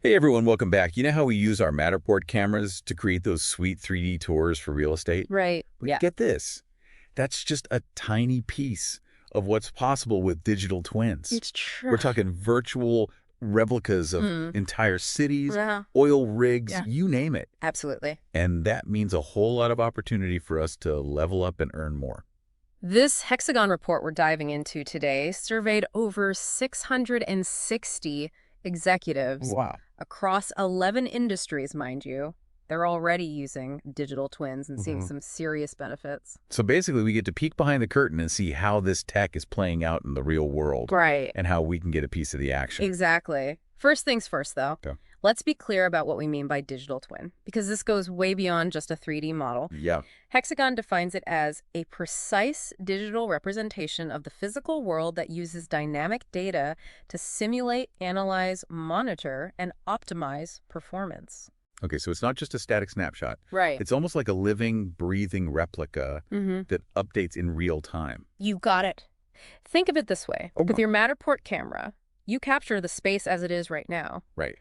Hey everyone, welcome back. You know how we use our Matterport cameras to create those sweet 3D tours for real estate? Right. But Yeah. get this, that's just a tiny piece of what's possible with digital twins. It's true. We're talking virtual replicas of Mm. entire cities, Yeah. oil rigs, Yeah. you name it. Absolutely. And that means a whole lot of opportunity for us to level up and earn more. This Hexagon report we're diving into today surveyed over 660 executives Wow. across 11 industries, mind you. They're already using digital twins and seeing Mhm. some serious benefits. So basically, we get to peek behind the curtain and see how this tech is playing out in the real world Right. and how we can get a piece of the action. Exactly. First things first, though. Okay. Let's be clear about what we mean by digital twin, because this goes way beyond just a 3D model. Yeah. Hexagon defines it as a precise digital representation of the physical world that uses dynamic data to simulate, analyze, monitor, and optimize performance. Okay, so it's not just a static snapshot. Right. It's almost like a living, breathing replica that updates in real time. You got it. Think of it this way. Okay. With your Matterport camera, you capture the space as it is right now. Right.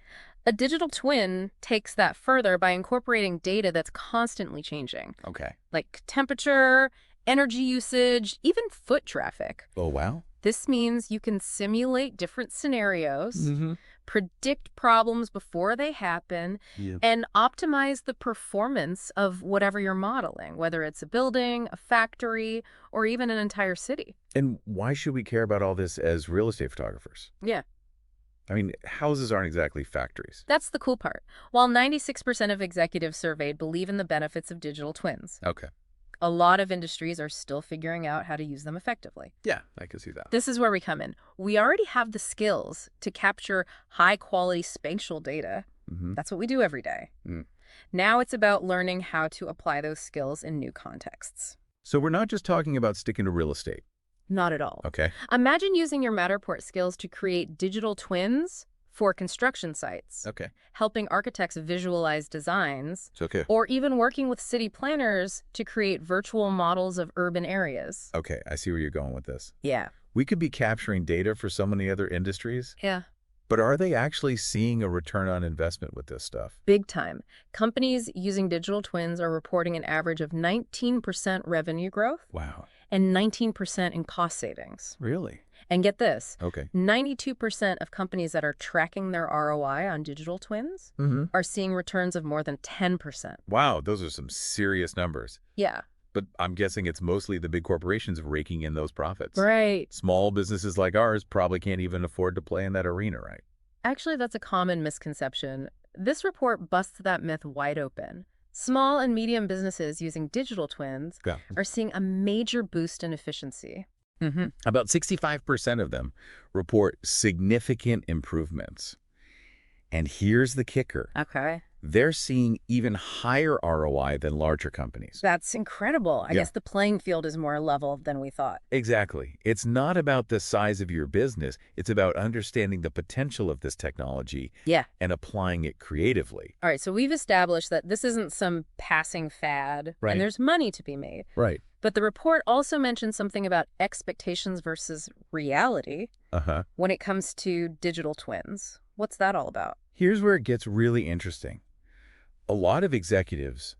A digital twin takes that further by incorporating data that's constantly changing, Okay. like temperature, energy usage, even foot traffic. Oh, wow. This means you can simulate different scenarios, Mm-hmm. predict problems before they happen, Yeah. and optimize the performance of whatever you're modeling, whether it's a building, a factory, or even an entire city. And why should we care about all this as real estate photographers? Yeah, I mean, houses aren't exactly factories. that's the cool part. While 96% of executives surveyed believe in the benefits of digital twins, Okay. a lot of industries are still figuring out how to use them effectively. Yeah, I can see that. This is where we come in. We already have the skills to capture high-quality spatial data. Mm-hmm. That's what we do every day. Mm. Now it's about learning how to apply those skills in new contexts. So we're not just talking about sticking to real estate. Not at all. Okay. Imagine using your Matterport skills to create digital twins for construction sites, Okay. helping architects visualize designs, It's okay. or even working with city planners to create virtual models of urban areas. Okay, I see where you're going with this. Yeah. We could be capturing data for so many other industries, Yeah. but are they actually seeing a return on investment with this stuff? Big time. Companies using digital twins are reporting an average of 19% revenue growth Wow. and 19% in cost savings. Really? And get this, Okay. 92% of companies that are tracking their ROI on digital twins Mm-hmm. are seeing returns of more than 10%. Wow, those are some serious numbers. Yeah. But I'm guessing it's mostly the big corporations raking in those profits. Right. Small businesses like ours probably can't even afford to play in that arena, right? Actually, that's a common misconception. This report busts that myth wide open. Small and medium businesses using digital twins Yeah. are seeing a major boost in efficiency. About 65% of them report significant improvements. And here's the kicker. Okay. They're seeing even higher ROI than larger companies. That's incredible. I Yeah. guess the playing field is more level than we thought. Exactly. It's not about the size of your business. It's about understanding the potential of this technology Yeah. and applying it creatively. All right, so we've established that this isn't some passing fad, Right. and there's money to be made. Right. But the report also mentioned something about expectations versus reality Uh-huh. when it comes to digital twins. What's that all about? Here's where it gets really interesting. A lot of executives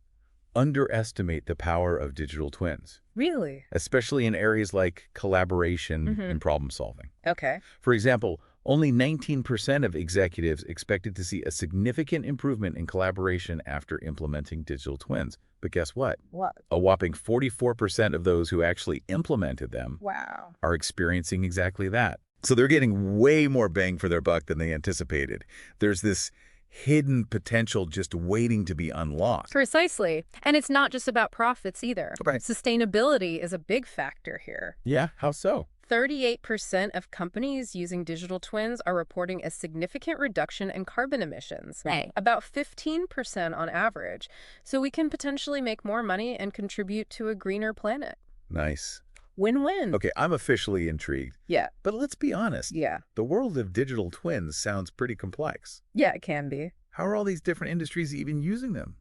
underestimate the power of digital twins, Really? especially in areas like collaboration and problem solving. Okay. For example, only 19% of executives expected to see a significant improvement in collaboration after implementing digital twins. But guess what? What? A whopping 44% of those who actually implemented them Wow. are experiencing exactly that. So they're getting way more bang for their buck than they anticipated. There's this hidden potential just waiting to be unlocked. Precisely. And it's not just about profits either. Right. Sustainability is a big factor here. Yeah, how so? 38% of companies using digital twins are reporting a significant reduction in carbon emissions, Right. about 15% on average. So we can potentially make more money and contribute to a greener planet. Nice. Win-win. Okay, I'm officially intrigued. Yeah. But let's be honest. Yeah. The world of digital twins sounds pretty complex. Yeah, it can be. How are all these different industries even using them?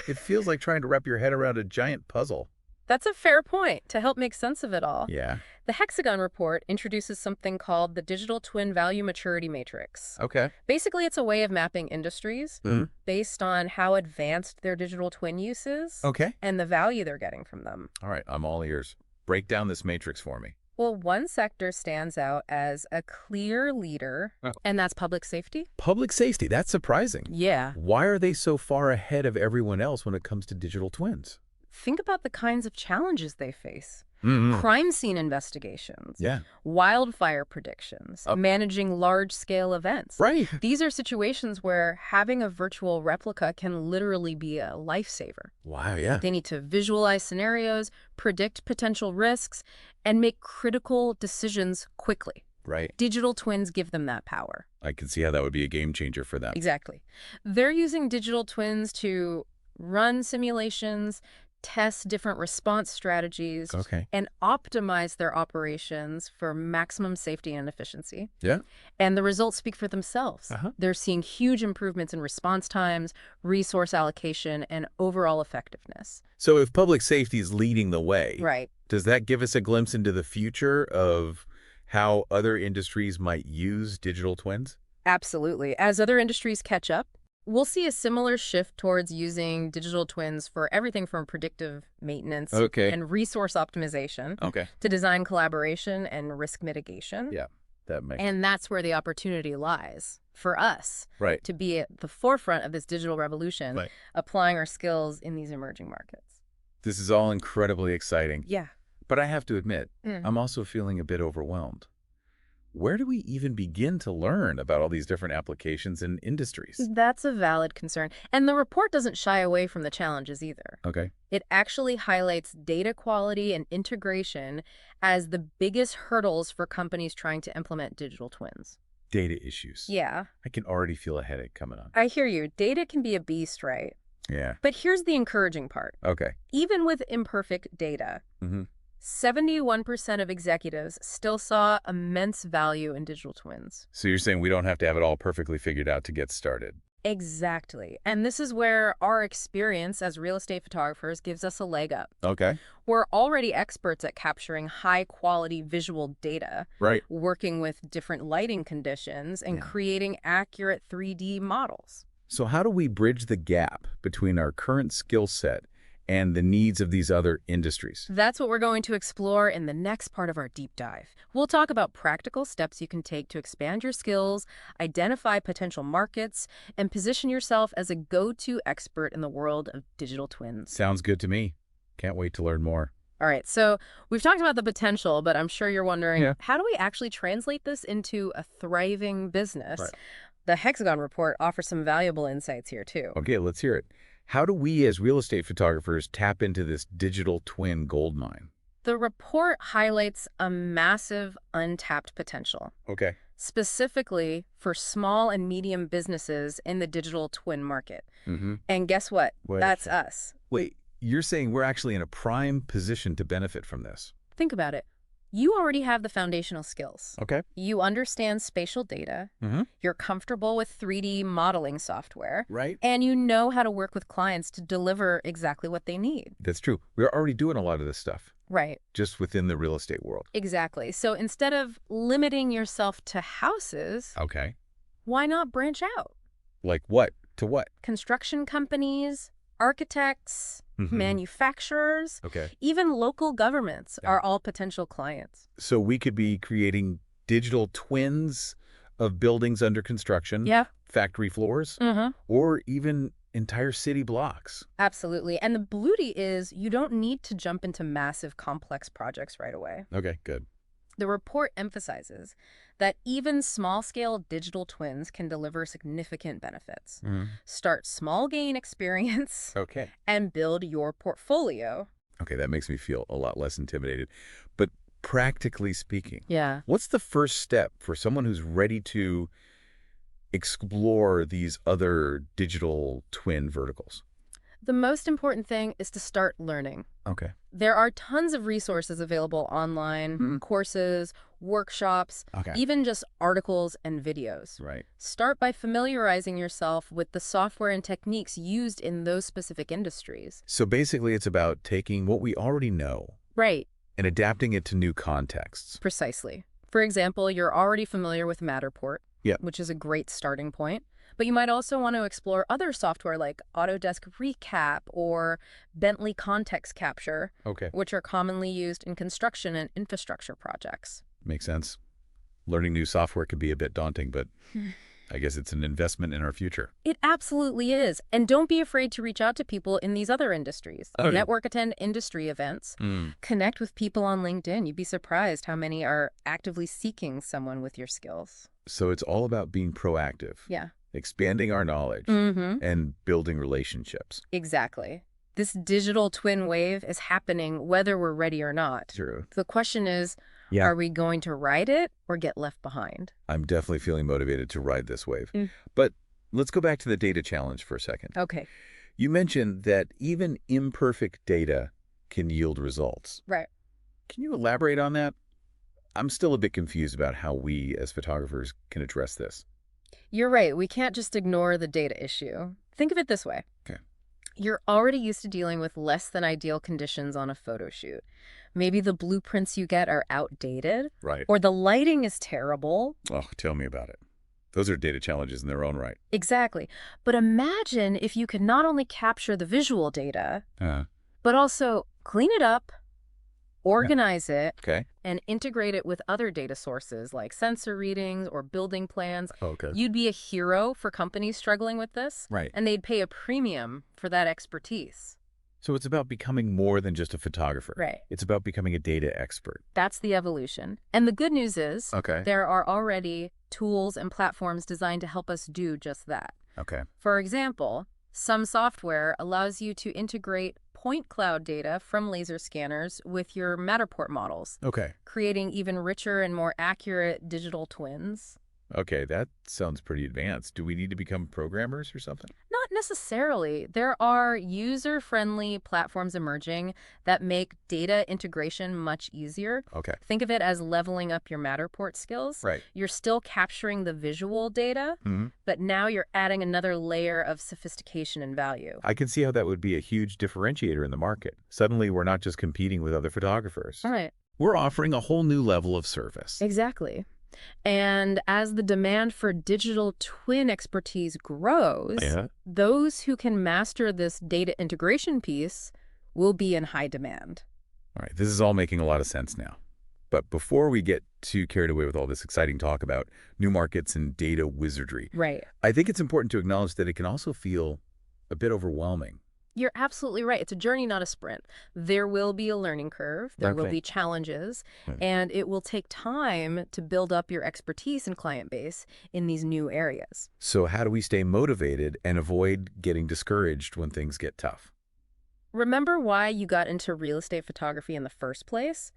It feels like trying to wrap your head around a giant puzzle. That's a fair point to help make sense of it all. Yeah. The Hexagon report introduces something called the Digital Twin Value Maturity Matrix. Okay. Basically, it's a way of mapping industries based on how advanced their digital twin use is and the value they're getting from them. All right, I'm all ears. Break down this matrix for me. Well, one sector stands out as a clear leader, and that's public safety. Public safety, that's surprising. Yeah. Why are they so far ahead of everyone else when it comes to digital twins? Think about the kinds of challenges they face. Crime scene investigations, wildfire predictions, managing large-scale events. Right. These are situations where having a virtual replica can literally be a lifesaver. Wow, yeah. They need to visualize scenarios, predict potential risks, and make critical decisions quickly. Right. Digital twins give them that power. I can see how that would be a game changer for them. Exactly. They're using digital twins to run simulations, test different response strategies, and optimize their operations for maximum safety and efficiency. Yeah. And the results speak for themselves. They're seeing huge improvements in response times, resource allocation, and overall effectiveness. So if public safety is leading the way, does that give us a glimpse into the future of how other industries might use digital twins? Absolutely. As other industries catch up, we'll see a similar shift towards using digital twins for everything from predictive maintenance and resource optimization to design collaboration and risk mitigation. Yeah, that makes And that's where the opportunity lies for us to be at the forefront of this digital revolution, applying our skills in these emerging markets. This is all incredibly exciting. Yeah. But I have to admit, I'm also feeling a bit overwhelmed. Where do we even begin to learn about all these different applications and industries? That's a valid concern. And the report doesn't shy away from the challenges either. It actually highlights data quality and integration as the biggest hurdles for companies trying to implement digital twins. Data issues. Yeah. I can already feel a headache coming on. I hear you. Data can be a beast, right? Yeah. But here's the encouraging part. Even with imperfect data, 71% of executives still saw immense value in digital twins. So you're saying we don't have to have it all perfectly figured out to get started? Exactly. And this is where our experience as real estate photographers gives us a leg up. We're already experts at capturing high-quality visual data, working with different lighting conditions, and creating accurate 3D models. So how do we bridge the gap between our current skill set and the needs of these other industries? That's what we're going to explore in the next part of our deep dive. We'll talk about practical steps you can take to expand your skills, identify potential markets, and position yourself as a go-to expert in the world of digital twins. Sounds good to me. Can't wait to learn more. All right, so we've talked about the potential, but I'm sure you're wondering, how do we actually translate this into a thriving business? The Hexagon report offers some valuable insights here, too. Okay, let's hear it. How do we as real estate photographers tap into this digital twin goldmine? The report highlights a massive untapped potential. Specifically for small and medium businesses in the digital twin market. And guess what? That's us. Wait, you're saying we're actually in a prime position to benefit from this? Think about it. You already have the foundational skills. You understand spatial data. You're comfortable with 3D modeling software. And you know how to work with clients to deliver exactly what they need. That's true. We're already doing a lot of this stuff. Right. Just within the real estate world. Exactly. So instead of limiting yourself to houses, okay, why not branch out? Like what? To what? Construction companies, architects, manufacturers, even local governments are all potential clients. So we could be creating digital twins of buildings under construction, factory floors, or even entire city blocks. Absolutely. And the beauty is you don't need to jump into massive, complex projects right away. Okay, good. The report emphasizes that even small-scale digital twins can deliver significant benefits. Start small, gain experience, and build your portfolio. Okay, that makes me feel a lot less intimidated. But practically speaking, what's the first step for someone who's ready to explore these other digital twin verticals? The most important thing is to start learning. There are tons of resources available online, courses, workshops, even just articles and videos. Start by familiarizing yourself with the software and techniques used in those specific industries. So basically it's about taking what we already know And adapting it to new contexts. Precisely. For example, you're already familiar with Matterport, which is a great starting point. But you might also want to explore other software like Autodesk Recap or Bentley Context Capture, which are commonly used in construction and infrastructure projects. Makes sense. Learning new software can be a bit daunting, but I guess it's an investment in our future. It absolutely is. And don't be afraid to reach out to people in these other industries. Network attend industry events. Connect with people on LinkedIn. You'd be surprised how many are actively seeking someone with your skills. So it's all about being proactive. Yeah. Expanding our knowledge and building relationships. Exactly. This digital twin wave is happening whether we're ready or not. True. The question is, are we going to ride it or get left behind? I'm definitely feeling motivated to ride this wave. But let's go back to the data challenge for a second. Okay. You mentioned that even imperfect data can yield results. Right. Can you elaborate on that? I'm still a bit confused about how we as photographers can address this. You're right. We can't just ignore the data issue. Think of it this way. Okay. You're already used to dealing with less than ideal conditions on a photo shoot. Maybe the blueprints you get are outdated. Right. Or the lighting is terrible. Oh, tell me about it. Those are data challenges in their own right. Exactly. But imagine if you could not only capture the visual data, but also clean it up, organize it, and integrate it with other data sources like sensor readings or building plans. You'd be a hero for companies struggling with this. Right. And they'd pay a premium for that expertise. So it's about becoming more than just a photographer. Right. It's about becoming a data expert. That's the evolution. And the good news is there are already tools and platforms designed to help us do just that. For example, some software allows you to integrate point cloud data from laser scanners with your Matterport models, creating even richer and more accurate digital twins. Okay, that sounds pretty advanced. Do we need to become programmers or something? Not necessarily. There are user-friendly platforms emerging that make data integration much easier. Think of it as leveling up your Matterport skills. Right. You're still capturing the visual data, but now you're adding another layer of sophistication and value. I can see how that would be a huge differentiator in the market. Suddenly, we're not just competing with other photographers. Right. We're offering a whole new level of service. Exactly. And as the demand for digital twin expertise grows, those who can master this data integration piece will be in high demand. All right, this is all making a lot of sense now. But before we get too carried away with all this exciting talk about new markets and data wizardry, I think it's important to acknowledge that it can also feel a bit overwhelming. You're absolutely right. It's a journey, not a sprint. There will be a learning curve. There will be challenges. And it will take time to build up your expertise and client base in these new areas. So how do we stay motivated and avoid getting discouraged when things get tough? Remember why you got into real estate photography in the first place?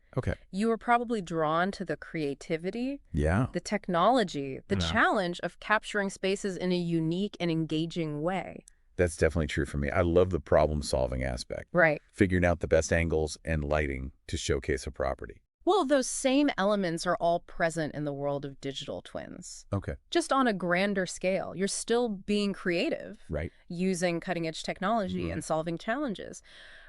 You were probably drawn to the creativity, the technology, the challenge of capturing spaces in a unique and engaging way. That's definitely true for me. I love the problem-solving aspect. Right. Figuring out the best angles and lighting to showcase a property. Well, those same elements are all present in the world of digital twins. Just on a grander scale. You're still being creative. Using cutting-edge technology and solving challenges.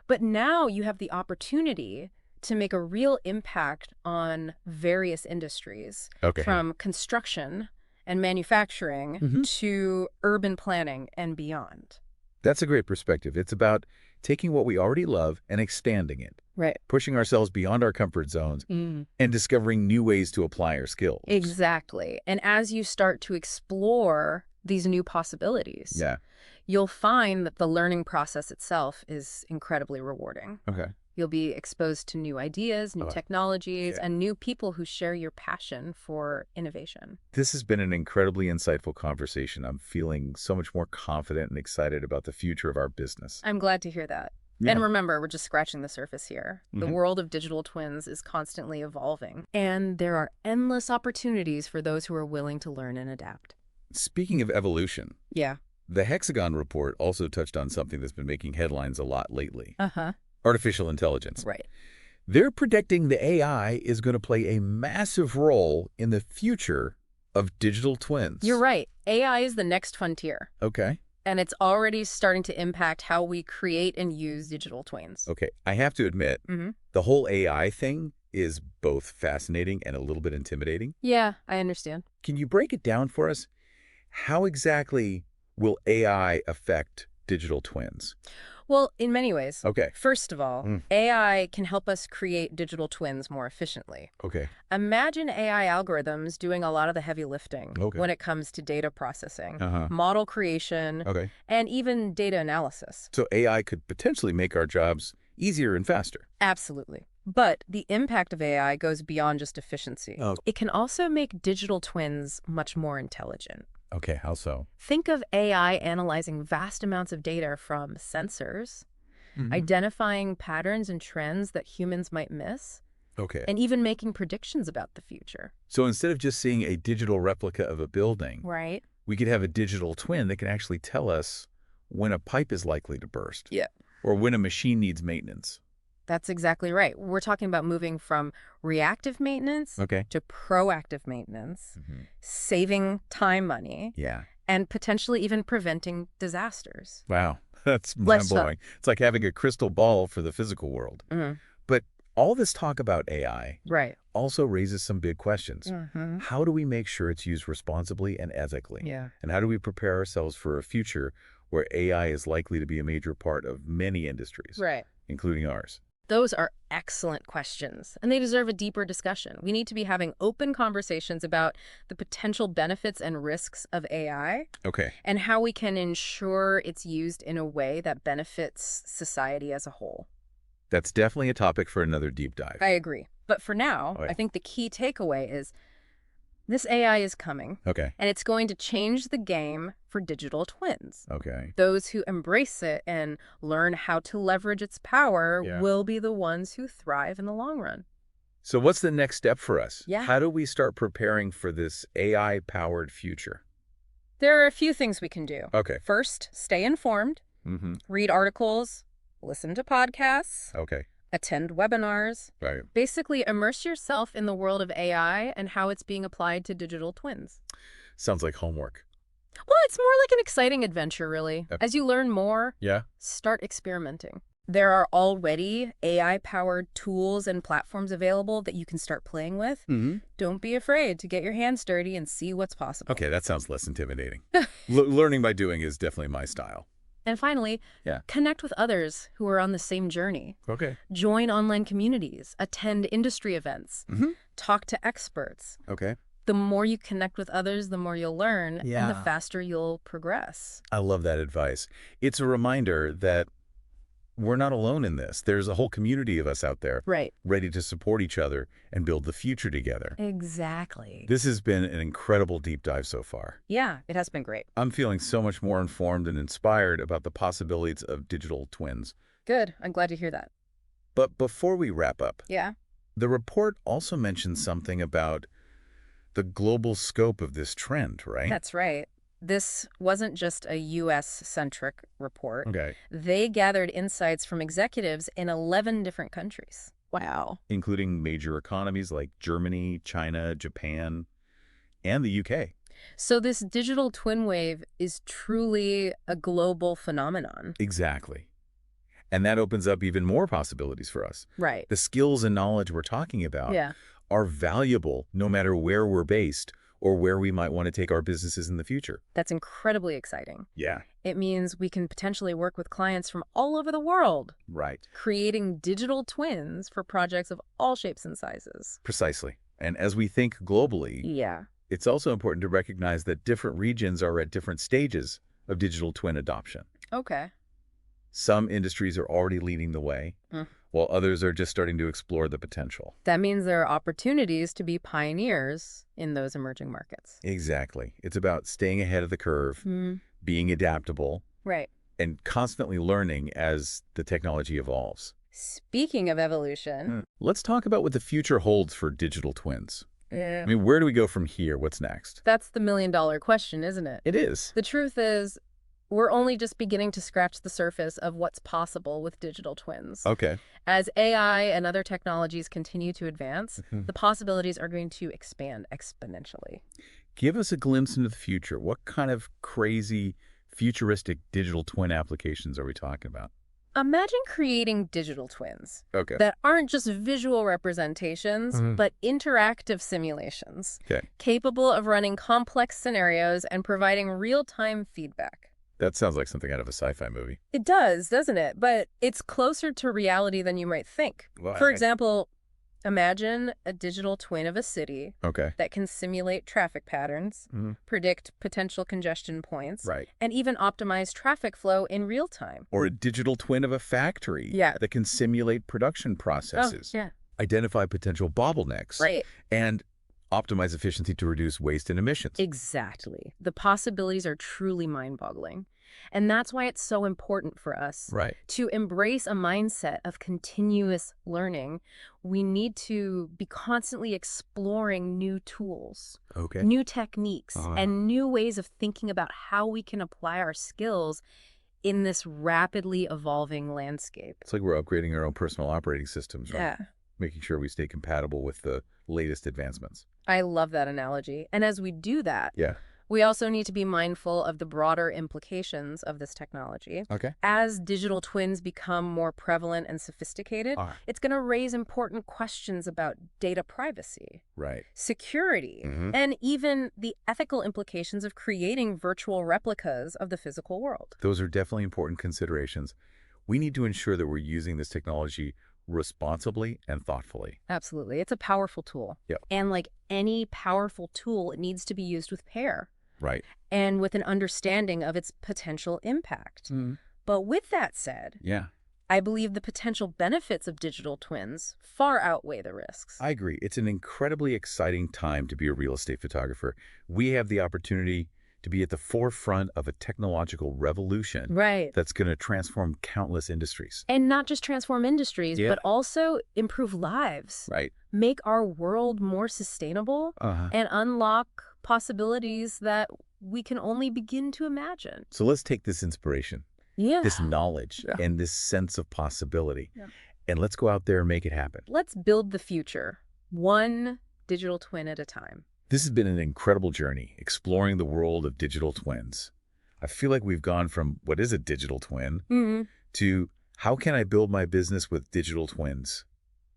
But now you have the opportunity to make a real impact on various industries. From construction and manufacturing to urban planning and beyond. That's a great perspective. It's about taking what we already love and expanding it. Pushing ourselves beyond our comfort zones and discovering new ways to apply our skills. Exactly. And as you start to explore these new possibilities, you'll find that the learning process itself is incredibly rewarding. You'll be exposed to new ideas, new technologies, and new people who share your passion for innovation. This has been an incredibly insightful conversation. I'm feeling so much more confident and excited about the future of our business. I'm glad to hear that. And remember, we're just scratching the surface here. The world of digital twins is constantly evolving, and there are endless opportunities for those who are willing to learn and adapt. Speaking of evolution, the Hexagon report also touched on something that's been making headlines a lot lately. Artificial intelligence. They're predicting the AI is going to play a massive role in the future of digital twins. You're right. AI is the next frontier. And it's already starting to impact how we create and use digital twins. Okay, I have to admit, the whole AI thing is both fascinating and a little bit intimidating. Yeah, I understand. Can you break it down for us? How exactly will AI affect digital twins? Well, in many ways. Okay. First of all, AI can help us create digital twins more efficiently. Okay. Imagine AI algorithms doing a lot of the heavy lifting when it comes to data processing, model creation, and even data analysis. So AI could potentially make our jobs easier and faster. Absolutely. But the impact of AI goes beyond just efficiency. It can also make digital twins much more intelligent. Okay, how so? Think of AI analyzing vast amounts of data from sensors, identifying patterns and trends that humans might miss, and even making predictions about the future. So instead of just seeing a digital replica of a building, Right. we could have a digital twin that can actually tell us when a pipe is likely to burst. Yeah. Or when a machine needs maintenance. That's exactly right. We're talking about moving from reactive maintenance to proactive maintenance, saving time, money, and potentially even preventing disasters. Wow, that's mind-blowing. It's like having a crystal ball for the physical world. But all this talk about AI also raises some big questions. How do we make sure it's used responsibly and ethically? And how do we prepare ourselves for a future where AI is likely to be a major part of many industries, including ours? Those are excellent questions, and they deserve a deeper discussion. We need to be having open conversations about the potential benefits and risks of AI and how we can ensure it's used in a way that benefits society as a whole. That's definitely a topic for another deep dive. I agree. But for now, I think the key takeaway is this AI is coming, and it's going to change the game for digital twins. Those who embrace it and learn how to leverage its power will be the ones who thrive in the long run. So what's the next step for us? How do we start preparing for this AI-powered future? There are a few things we can do. First, stay informed, read articles, listen to podcasts, attend webinars. Basically, immerse yourself in the world of AI and how it's being applied to digital twins. Sounds like homework. Well, it's more like an exciting adventure, really. As you learn more, start experimenting. There are already AI-powered tools and platforms available that you can start playing with. Don't be afraid to get your hands dirty and see what's possible. Okay, that sounds less intimidating. Learning by doing is definitely my style. And finally, connect with others who are on the same journey. Join online communities, attend industry events, talk to experts. The more you connect with others, the more you'll learn, and the faster you'll progress. I love that advice. It's a reminder that we're not alone in this. There's a whole community of us out there ready to support each other and build the future together. Exactly. This has been an incredible deep dive so far. Yeah, it has been great. I'm feeling so much more informed and inspired about the possibilities of digital twins. Good. I'm glad to hear that. But before we wrap up, the report also mentions something about the global scope of this trend, right? That's right. This wasn't just a U.S.-centric report. They gathered insights from executives in 11 different countries. Wow. Including major economies like Germany, China, Japan, and the UK. So this digital twin wave is truly a global phenomenon. Exactly. And that opens up even more possibilities for us. The skills and knowledge we're talking about are valuable no matter where we're based or where we might want to take our businesses in the future. That's incredibly exciting. It means we can potentially work with clients from all over the world. Creating digital twins for projects of all shapes and sizes. Precisely. And as we think globally, it's also important to recognize that different regions are at different stages of digital twin adoption. Some industries are already leading the way, while others are just starting to explore the potential. That means there are opportunities to be pioneers in those emerging markets. Exactly. It's about staying ahead of the curve, being adaptable, and constantly learning as the technology evolves. Speaking of evolution, let's talk about what the future holds for digital twins. I mean, where do we go from here? What's next? That's the million-dollar question, isn't it? It is. The truth is, we're only just beginning to scratch the surface of what's possible with digital twins. As AI and other technologies continue to advance, the possibilities are going to expand exponentially. Give us a glimpse into the future. What kind of crazy futuristic digital twin applications are we talking about? Imagine creating digital twins Okay. that aren't just visual representations, but interactive simulations, capable of running complex scenarios and providing real-time feedback. That sounds like something out of a sci-fi movie. It does, doesn't it? But it's closer to reality than you might think. Well, For example, imagine a digital twin of a city that can simulate traffic patterns, predict potential congestion points, and even optimize traffic flow in real time. Or a digital twin of a factory that can simulate production processes, identify potential bottlenecks, and optimize efficiency to reduce waste and emissions. Exactly. The possibilities are truly mind-boggling. And that's why it's so important for us to embrace a mindset of continuous learning. We need to be constantly exploring new tools, new techniques, and new ways of thinking about how we can apply our skills in this rapidly evolving landscape. It's like we're upgrading our own personal operating systems, right? Yeah. Making sure we stay compatible with the latest advancements. I love that analogy. And as we do that, we also need to be mindful of the broader implications of this technology. As digital twins become more prevalent and sophisticated, it's going to raise important questions about data privacy, security, and even the ethical implications of creating virtual replicas of the physical world. Those are definitely important considerations. We need to ensure that we're using this technology responsibly and thoughtfully. Absolutely. It's a powerful tool. And like any powerful tool, it needs to be used with care. And with an understanding of its potential impact. But with that said, I believe the potential benefits of digital twins far outweigh the risks. I agree. It's an incredibly exciting time to be a real estate photographer. We have the opportunity to be at the forefront of a technological revolution that's going to transform countless industries. And not just transform industries, but also improve lives. Make our world more sustainable and unlock possibilities that we can only begin to imagine. So let's take this inspiration, this knowledge, and this sense of possibility, and let's go out there and make it happen. Let's build the future, one digital twin at a time. This has been an incredible journey, exploring the world of digital twins. I feel like we've gone from what is a digital twin to how can I build my business with digital twins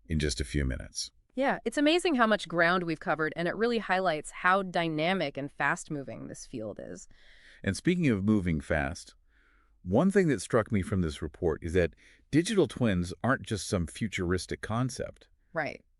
in just a few minutes. Yeah, it's amazing how much ground we've covered, and it really highlights how dynamic and fast-moving this field is. And speaking of moving fast, one thing that struck me from this report is that digital twins aren't just some futuristic concept.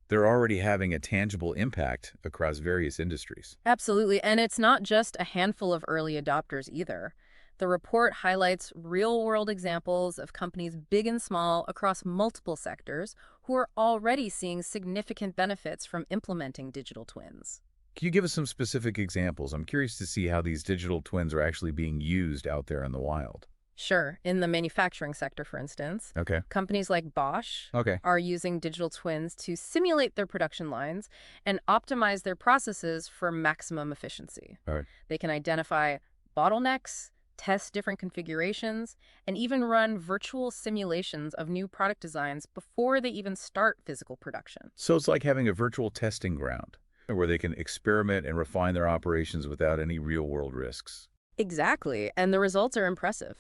They're already having a tangible impact across various industries. Absolutely, and it's not just a handful of early adopters either. The report highlights real-world examples of companies big and small across multiple sectors who are already seeing significant benefits from implementing digital twins. Can you give us some specific examples? I'm curious to see how these digital twins are actually being used out there in the wild. Sure. In the manufacturing sector, for instance, companies like Bosch are using digital twins to simulate their production lines and optimize their processes for maximum efficiency. They can identify bottlenecks, test different configurations, and even run virtual simulations of new product designs before they even start physical production. So it's like having a virtual testing ground where they can experiment and refine their operations without any real-world risks. Exactly, and the results are impressive.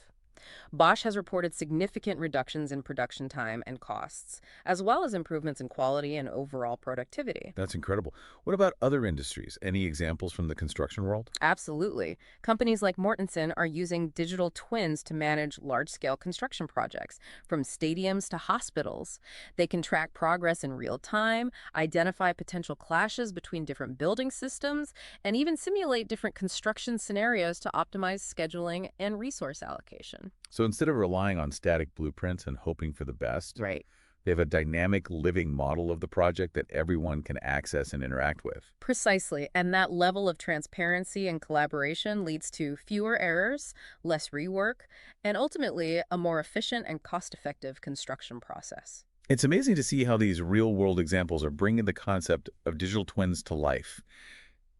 Bosch has reported significant reductions in production time and costs, as well as improvements in quality and overall productivity. That's incredible. What about other industries? Any examples from the construction world? Absolutely. Companies like Mortenson are using digital twins to manage large-scale construction projects, from stadiums to hospitals. They can track progress in real time, identify potential clashes between different building systems, and even simulate different construction scenarios to optimize scheduling and resource allocation. So instead of relying on static blueprints and hoping for the best, they have a dynamic living model of the project that everyone can access and interact with. Precisely, and that level of transparency and collaboration leads to fewer errors, less rework, and ultimately a more efficient and cost-effective construction process. It's amazing to see how these real-world examples are bringing the concept of digital twins to life.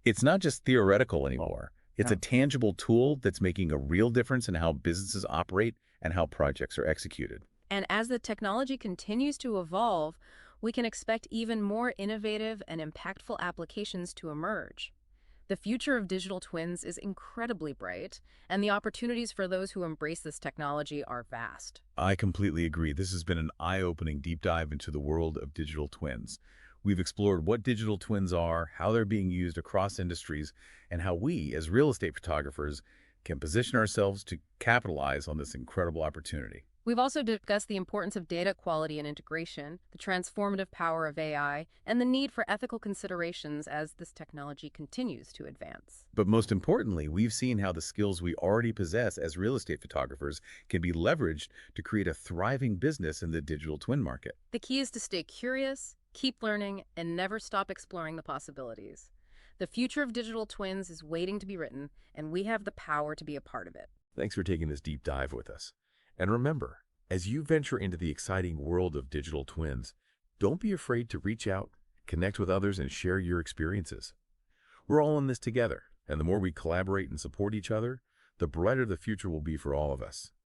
It's not just theoretical anymore. It's a tangible tool that's making a real difference in how businesses operate and how projects are executed. And as the technology continues to evolve, we can expect even more innovative and impactful applications to emerge. The future of digital twins is incredibly bright, and the opportunities for those who embrace this technology are vast. I completely agree. This has been an eye-opening deep dive into the world of digital twins. We've explored what digital twins are, how they're being used across industries, and how we, as real estate photographers, can position ourselves to capitalize on this incredible opportunity. We've also discussed the importance of data quality and integration, the transformative power of AI, and the need for ethical considerations as this technology continues to advance. But most importantly, we've seen how the skills we already possess as real estate photographers can be leveraged to create a thriving business in the digital twin market. The key is to stay curious, keep learning, and never stop exploring the possibilities. The future of digital twins is waiting to be written, and we have the power to be a part of it. Thanks for taking this deep dive with us. And remember, as you venture into the exciting world of digital twins, don't be afraid to reach out, connect with others, and share your experiences. We're all in this together, and the more we collaborate and support each other, the brighter the future will be for all of us.